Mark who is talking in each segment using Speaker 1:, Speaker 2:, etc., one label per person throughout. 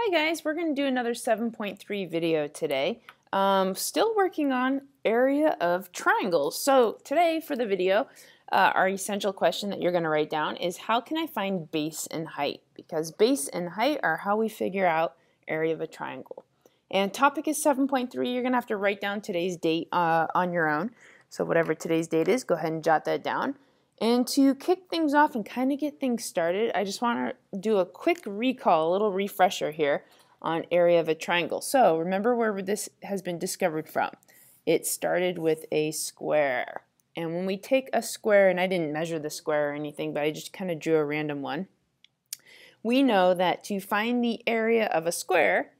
Speaker 1: Hi guys, we're going to do another 7.3 video today. Still working on area of triangles. So today for the video, our essential question that you're going to write down is how can I find base and height? Because base and height are how we figure out area of a triangle. And topic is 7.3. You're going to have to write down today's date on your own. So whatever today's date is, go ahead and jot that down. And to kick things off and kind of get things started, I just want to do a quick recall, a little refresher here on area of a triangle. So remember where this has been discovered from. It started with a square. And when we take a square, and I didn't measure the square or anything, but I just kind of drew a random one, we know that to find the area of a square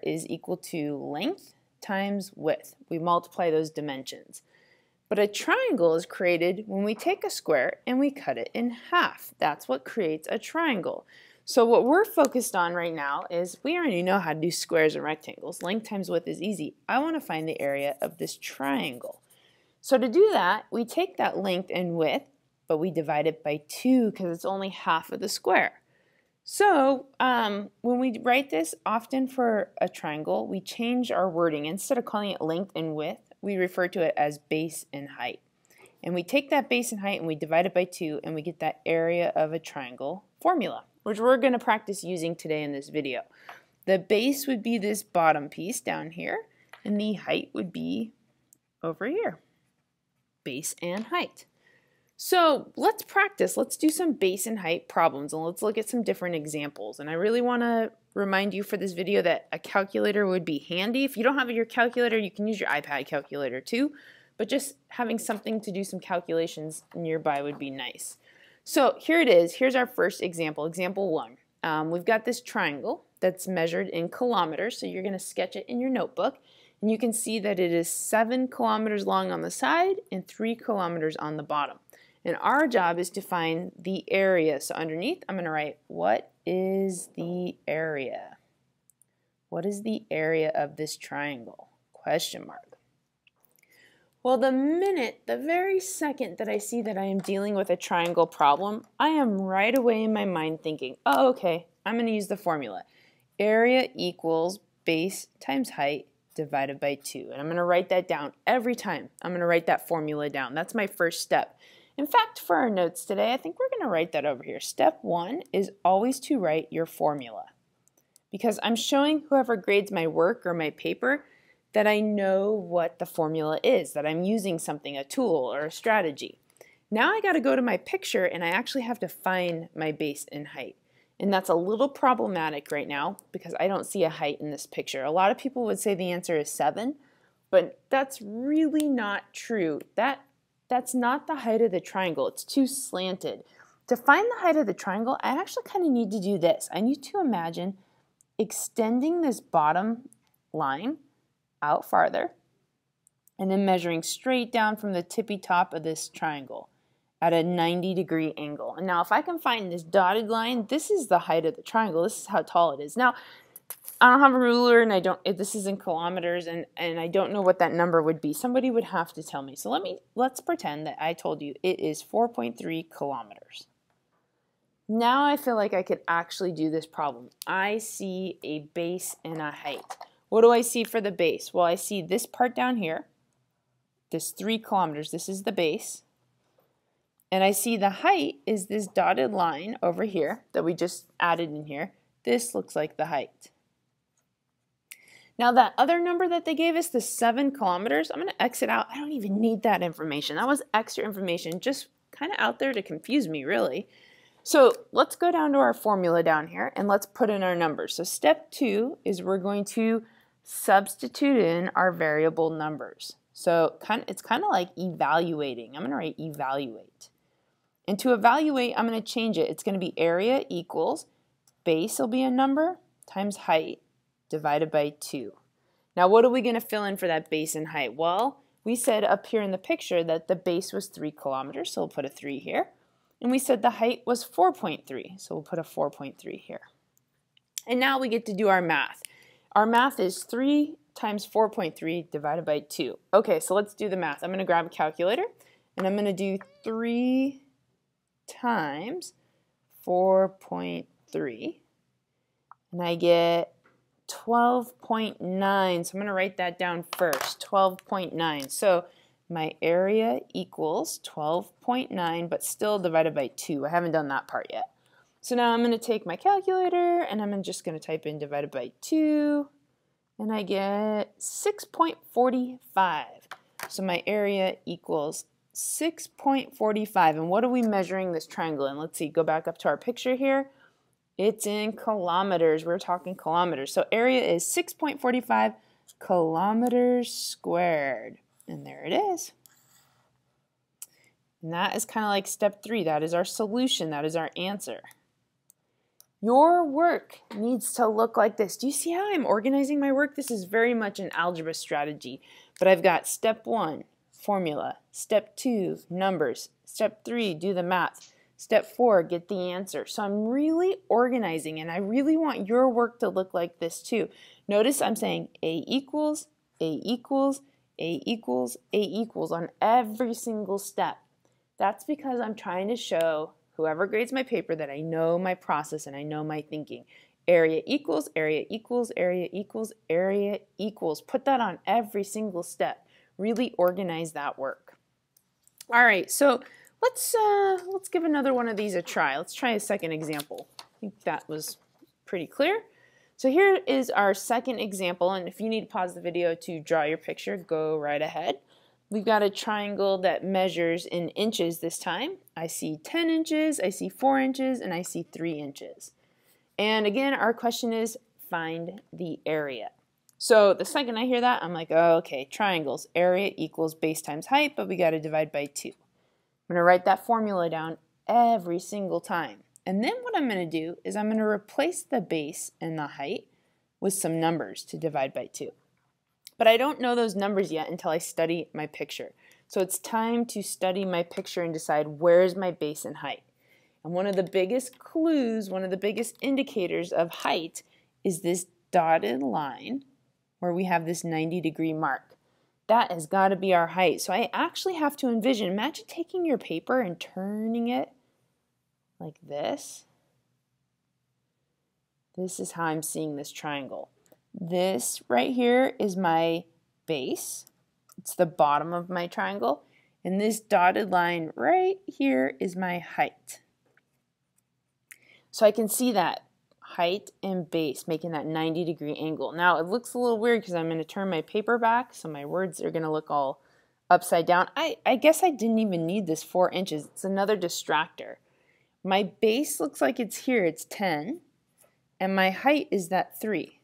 Speaker 1: is equal to length times width. We multiply those dimensions. But a triangle is created when we take a square and we cut it in half. That's what creates a triangle. So what we're focused on right now is we already know how to do squares and rectangles. Length times width is easy. I want to find the area of this triangle. So to do that, we take that length and width, but we divide it by 2 because it's only half of the square. So when we write this often for a triangle, we change our wording. Instead of calling it length and width, we refer to it as base and height. And we take that base and height and we divide it by 2 and we get that area of a triangle formula, which we're going to practice using today in this video. The base would be this bottom piece down here and the height would be over here. Base and height. So let's practice. Let's do some base and height problems and let's look at some different examples. And I really want to remind you for this video that a calculator would be handy. If you don't have your calculator, you can use your iPad calculator too, but just having something to do some calculations nearby would be nice. So here it is. Here's our first example, example 1. We've got this triangle that's measured in kilometers, so you're going to sketch it in your notebook, and you can see that it is 7 kilometers long on the side and 3 kilometers on the bottom. And our job is to find the area. So underneath, I'm going to write, what is the area? What is the area of this triangle? Question mark. Well, the very second that I see that I am dealing with a triangle problem, I am right away in my mind thinking, oh, okay, I'm going to use the formula. Area equals base times height divided by 2. And I'm going to write that down every time. I'm going to write that formula down. That's my first step. In fact, for our notes today, I think we're going to write that over here. Step 1 is always to write your formula. Because I'm showing whoever grades my work or my paper that I know what the formula is, that I'm using something, a tool or a strategy. Now I got to go to my picture and I actually have to find my base and height. And that's a little problematic right now because I don't see a height in this picture. A lot of people would say the answer is 7, but that's really not true. That's not the height of the triangle. It's too slanted. To find the height of the triangle, I actually kind of need to do this. I need to imagine extending this bottom line out farther and then measuring straight down from the tippy top of this triangle at a 90-degree angle. And now if I can find this dotted line, this is the height of the triangle. This is how tall it is. Now, I don't have a ruler and this is in kilometers and I don't know what that number would be. Somebody would have to tell me. So let's pretend that I told you it is 4.3 kilometers. Now I feel like I could actually do this problem. I see a base and a height. What do I see for the base? Well, I see this part down here, this 3 kilometers. This is the base. And I see the height is this dotted line over here that we just added in here. This looks like the height. Now that other number that they gave us, the 7 kilometers, I'm going to exit out. I don't even need that information. That was extra information, just kind of out there to confuse me, really. So let's go down to our formula down here and let's put in our numbers. So step 2 is we're going to substitute in our variable numbers. So it's kind of like evaluating. I'm going to write evaluate. And to evaluate, I'm going to change it. It's going to be area equals base will be a number times height divided by 2. Now what are we going to fill in for that base and height? Well, we said up here in the picture that the base was 3 kilometers, so we'll put a 3 here. And we said the height was 4.3, so we'll put a 4.3 here. And now we get to do our math. Our math is 3 times 4.3 divided by 2. Okay, so let's do the math. I'm going to grab a calculator and I'm going to do 3 times 4.3 and I get 12.9. So I'm going to write that down first, 12.9. So my area equals 12.9, but still divided by 2. I haven't done that part yet. So now I'm going to take my calculator, and I'm just going to type in divided by 2, and I get 6.45. So my area equals 6.45. And what are we measuring this triangle in? Let's see, go back up to our picture here. It's in kilometers. We're talking kilometers. So area is 6.45 kilometers squared. And there it is. And that is kind of like step 3. That is our solution. That is our answer. Your work needs to look like this. Do you see how I'm organizing my work? This is very much an algebra strategy. But I've got step 1, formula. Step 2, numbers. Step 3, do the math. Step 4, get the answer. So I'm really organizing, and I really want your work to look like this too. Notice I'm saying A equals, A equals, A equals, A equals on every single step. That's because I'm trying to show whoever grades my paper that I know my process and I know my thinking. Area equals, area equals, area equals, area equals. Put that on every single step. Really organize that work. All right, so let's give another one of these a try. Let's try a second example. I think that was pretty clear. So here is our second example, and if you need to pause the video to draw your picture, go right ahead. We've got a triangle that measures in inches this time. I see 10 inches, I see 4 inches, and I see 3 inches. And again, our question is find the area. So the second I hear that, I'm like, oh, okay, triangles, area equals base times height, but we got to divide by 2. I'm going to write that formula down every single time. And then what I'm going to do is I'm going to replace the base and the height with some numbers to divide by 2. But I don't know those numbers yet until I study my picture. So it's time to study my picture and decide where's my base and height. And one of the biggest clues, one of the biggest indicators of height is this dotted line where we have this 90-degree mark. That has got to be our height. So I actually have to envision, imagine taking your paper and turning it like this. This is how I'm seeing this triangle. This right here is my base. It's the bottom of my triangle. And this dotted line right here is my height. So I can see that height and base making that 90-degree angle. Now it looks a little weird because I'm going to turn my paper back, so my words are going to look all upside down. I guess I didn't even need this 4 inches. It's another distractor. My base looks like it's here. It's 10. And my height is that 3.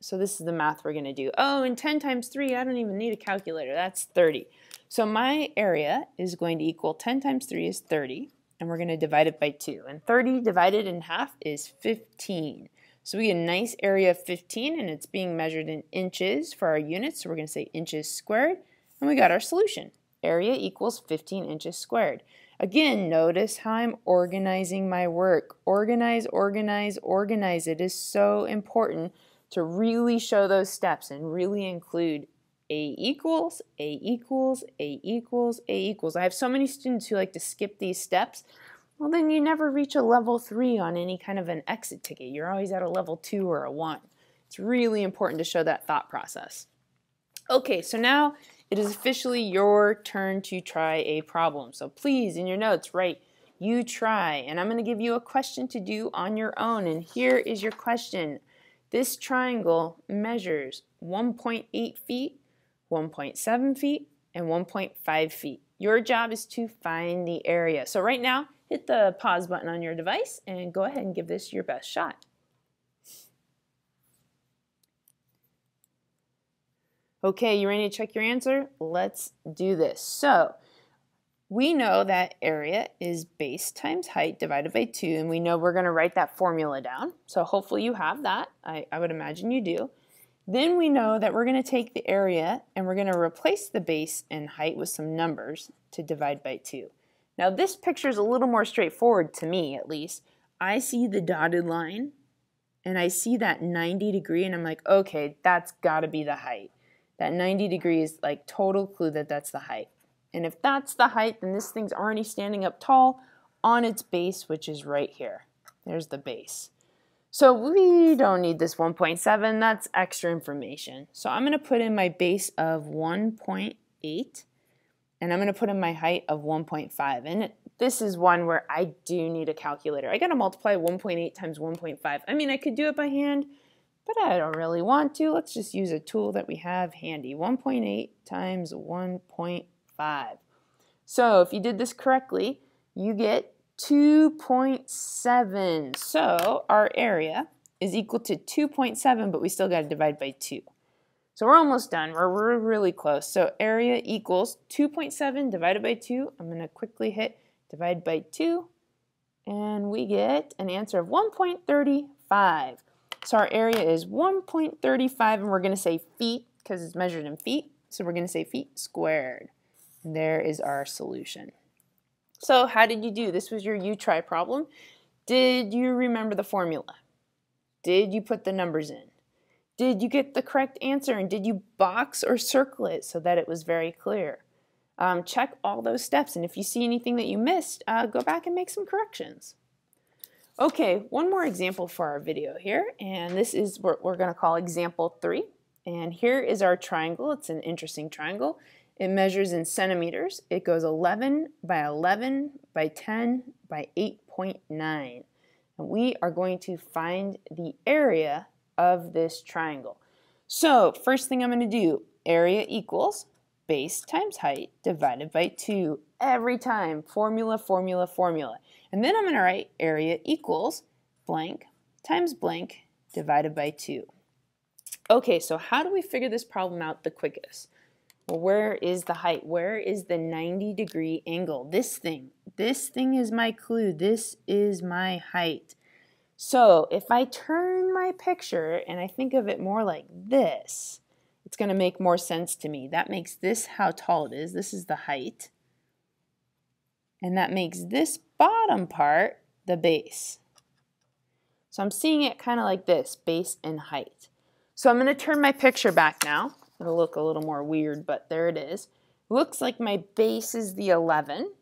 Speaker 1: So this is the math we're going to do. Oh, and 10 times 3, I don't even need a calculator. That's 30. So my area is going to equal 10 times 3 is 30. And we're going to divide it by 2. And 30 divided in half is 15. So we get a nice area of 15, and it's being measured in inches for our units. So we're going to say inches squared. And we got our solution. Area equals 15 inches squared. Again, notice how I'm organizing my work. Organize, organize, organize. It is so important to really show those steps and really include A equals, A equals, A equals, A equals. I have so many students who like to skip these steps. Well, then you never reach a level 3 on any kind of an exit ticket. You're always at a level 2 or a 1. It's really important to show that thought process. Okay, so now it is officially your turn to try a problem. So please, in your notes, write, you try. And I'm going to give you a question to do on your own. And here is your question. This triangle measures 1.8 feet, 1.7 feet, and 1.5 feet. Your job is to find the area. So right now, hit the pause button on your device and go ahead and give this your best shot. Okay, you ready to check your answer? Let's do this. So we know that area is base times height divided by 2, and we know we're going to write that formula down. So hopefully you have that. I would imagine you do. Then we know that we're going to take the area and we're going to replace the base and height with some numbers to divide by 2. Now this picture is a little more straightforward to me, at least. I see the dotted line and I see that 90-degree, and I'm like, okay, that's got to be the height. That 90 degrees, like total clue that that's the height. And if that's the height, then this thing's already standing up tall on its base, which is right here. There's the base. So we don't need this 1.7, that's extra information. So I'm going to put in my base of 1.8, and I'm going to put in my height of 1.5. And this is one where I do need a calculator. I got to multiply 1.8 times 1.5. I mean, I could do it by hand, but I don't really want to. Let's just use a tool that we have handy. 1.8 times 1.5. So if you did this correctly, you get 2.7. So our area is equal to 2.7, but we still got to divide by 2. So we're almost done. We're really close. So area equals 2.7 divided by 2. I'm going to quickly hit divide by 2, and we get an answer of 1.35. So our area is 1.35, and we're going to say feet because it's measured in feet. So we're going to say feet squared. And there is our solution. So how did you do? This was your you try problem. Did you remember the formula? Did you put the numbers in? Did you get the correct answer? And did you box or circle it so that it was very clear? Check all those steps. And if you see anything that you missed, go back and make some corrections. Okay, one more example for our video here. And this is what we're going to call example 3. And here is our triangle. It's an interesting triangle. It measures in centimeters. It goes 11 by 11 by 10 by 8.9. And we are going to find the area of this triangle. So first thing I'm going to do, area equals base times height divided by 2. Every time, formula, formula, formula. And then I'm going to write area equals blank times blank divided by 2. Okay, so how do we figure this problem out the quickest? Well, where is the height? Where is the 90-degree angle? This thing is my clue. This is my height. So if I turn my picture and I think of it more like this, it's going to make more sense to me. That makes this how tall it is. This is the height. And that makes this bottom part the base. So I'm seeing it kind of like this, base and height. So I'm going to turn my picture back now. It'll look a little more weird, but there it is. Looks like my base is the 11,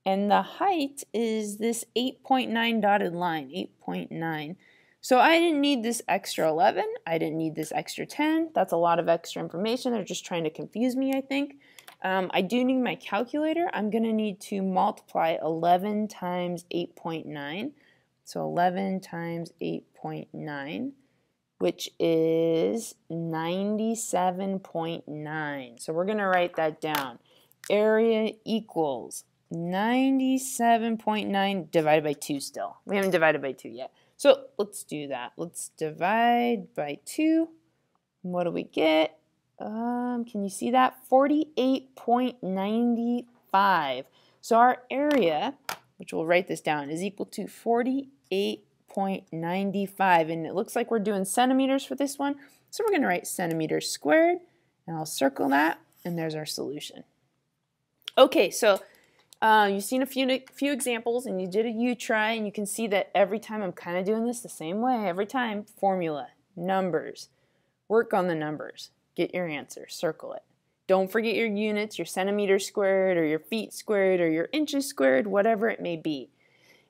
Speaker 1: and the height is this 8.9 dotted line, 8.9. So I didn't need this extra 11. I didn't need this extra 10. That's a lot of extra information. They're just trying to confuse me, I think. I do need my calculator. I'm going to need to multiply 11 times 8.9. So 11 times 8.9. Which is 97.9. So we're going to write that down. Area equals 97.9 divided by 2 still. We haven't divided by 2 yet. So let's do that. Let's divide by 2. What do we get? Can you see that? 48.95. So our area, which we'll write this down, is equal to 48.95, and it looks like we're doing centimeters for this one, so we're going to write centimeters squared, and I'll circle that, and there's our solution. Okay, so you've seen a few examples, and you did a U-try, and you can see that every time I'm kind of doing this the same way. Every time, formula, numbers, work on the numbers, get your answer, circle it. Don't forget your units, your centimeters squared, or your feet squared, or your inches squared, whatever it may be.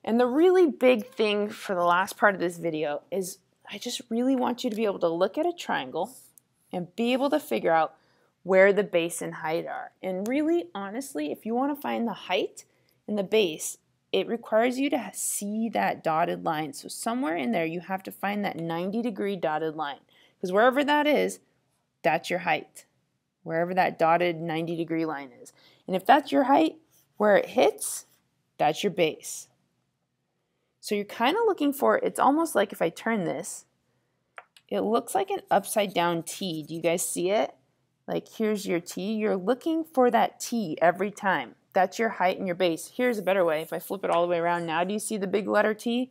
Speaker 1: And the really big thing for the last part of this video is I just really want you to be able to look at a triangle and be able to figure out where the base and height are. And really, honestly, if you want to find the height and the base, it requires you to see that dotted line. So somewhere in there, you have to find that 90-degree dotted line. Because wherever that is, that's your height. Wherever that dotted 90-degree line is. And if that's your height, where it hits, that's your base. So you're kind of looking for, it's almost like if I turn this, it looks like an upside down T. Do you guys see it? Like here's your T. You're looking for that T every time. That's your height and your base. Here's a better way. If I flip it all the way around now, do you see the big letter T?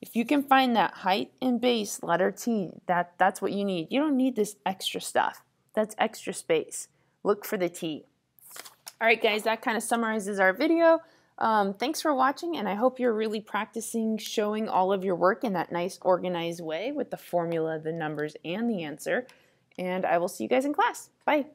Speaker 1: If you can find that height and base letter T, that's what you need. You don't need this extra stuff. That's extra space. Look for the T. All right, guys, that kind of summarizes our video. Thanks for watching, and I hope you're really practicing showing all of your work in that nice organized way with the formula, the numbers, and the answer. And I will see you guys in class. Bye.